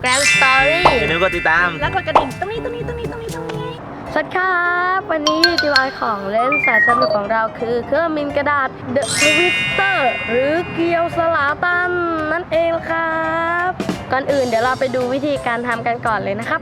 Grand Story อย่าลืมกดติดตาม แล้วกดกระดิ่งตรงนี้สวัสดีครับวันนี้ที่วายของเล่นแสนสนุกของเราคือเครื่องบินกระดาษ The Twister หรือเกียวสลาตันนั่นเองครับก่อนอื่นเดี๋ยวเราไปดูวิธีการทำกันก่อนเลยนะครับ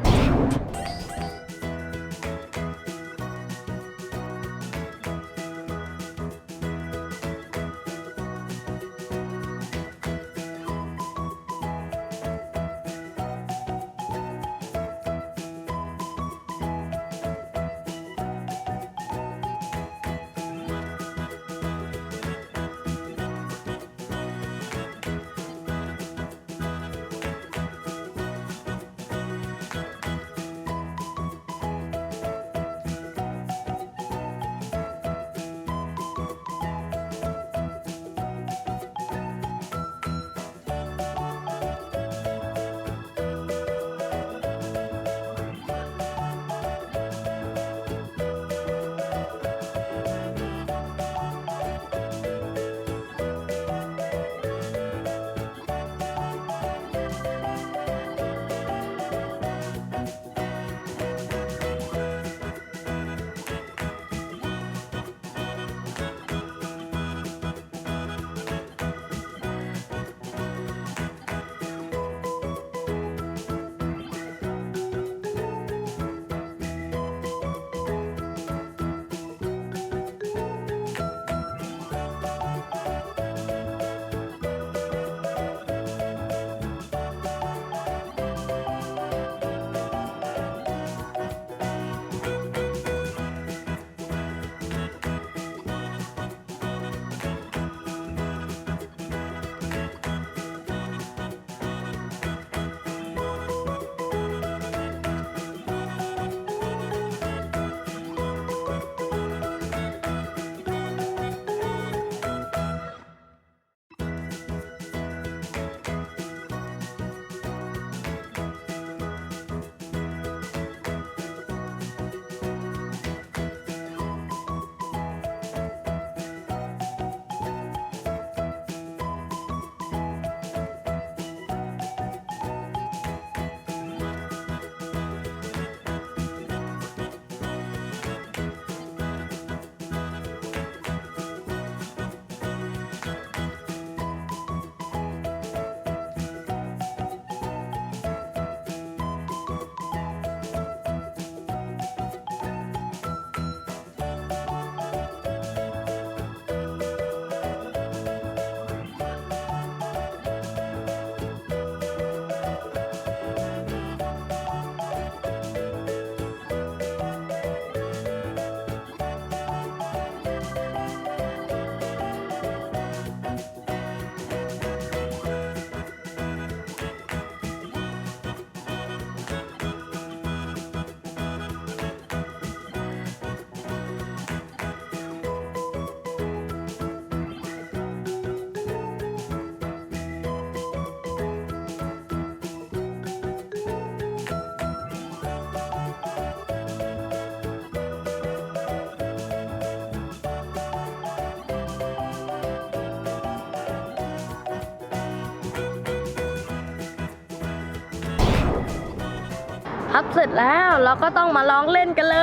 ครับเสร็จแล้วเราก็ต้องมาลองเล่นกันเล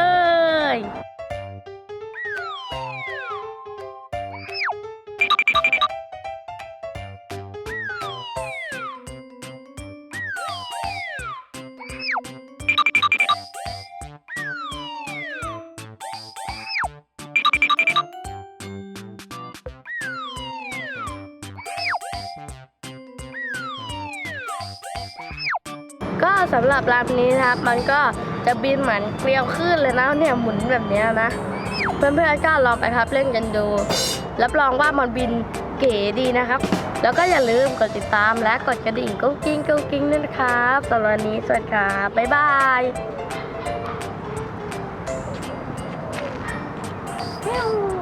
ยก็สำหรับลำนี้นะครับมันก็จะบินเหมือนเกลียวขึ้นเลยนะเนี่ยหมุนแบบนี้นะเพื่อนๆก็ลองไปครับเล่นกันดูรับรองว่ามันบินเก๋ดีนะครับแล้วก็อย่าลืมกดติดตามและกดกระดิ่งกุ้งกิ้งด้วยนะครับสำหรับวันนี้สวัสดีครับบ๊ายบาย